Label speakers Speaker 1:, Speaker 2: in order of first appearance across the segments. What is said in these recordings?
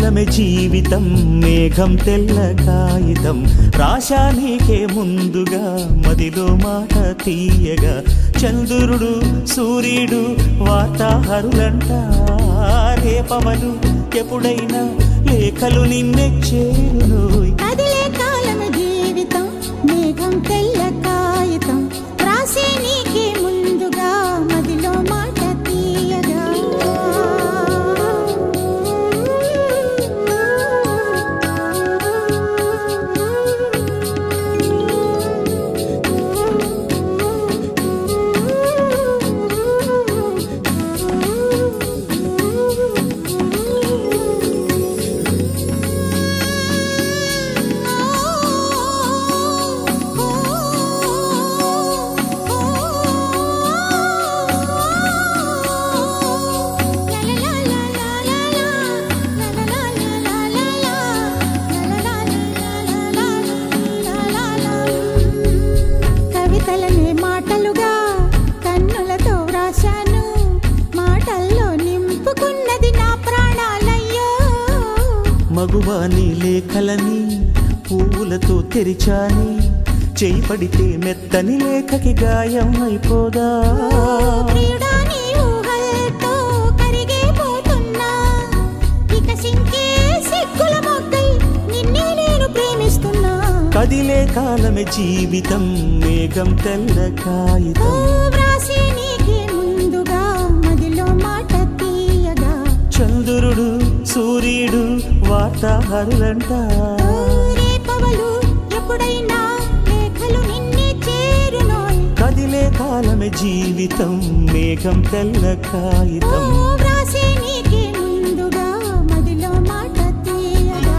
Speaker 1: కాలమే జీవితం మేఘం తెల్ల కాగితం రాశా నీకే ముందుగా మదిలో మాట తీయగా చంద్రుడు సూర్యుడు వార్తాహరులంట రేపవలు ఎప్పుడైనా లేఖలు నిన్నే చేరునోయ్
Speaker 2: కదిలే కాలమే జీవితం మేఘం తెల్ల కాగితం రాసే నీకే ముందుగా మదిలో మాట తీయగా
Speaker 1: మగువాని లేఖలని పువ్వులతో తెరిచాని చేయి పడితే మెత్తని లేఖకి గాయం అయిపోదా కదిలే కాలమే జీవితం మేఘం తెల్ల కాగితం చంద్రుడు సూర్యుడు వార్తాహరులంట
Speaker 2: రేపవలు ఎప్పుడైనా లేఖలు నిన్నే చేరునోయ్
Speaker 1: కదిలే కాలమే జీవితం మేఘం తెల్ల కాగితం
Speaker 2: రాసే నీకే ముందుగా మదిలో మాట తీయగా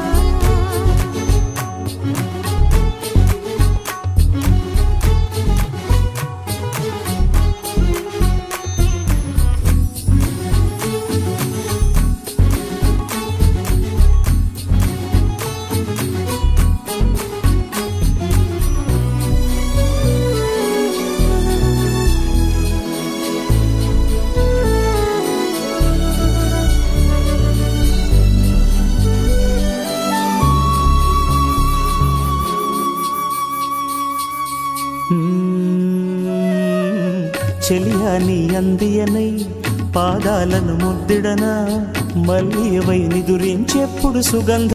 Speaker 1: చెలియాని అందియనై పాదాలను ముద్దిడనా మళ్ళీ వై నిదురించెప్పుడు సుగంధ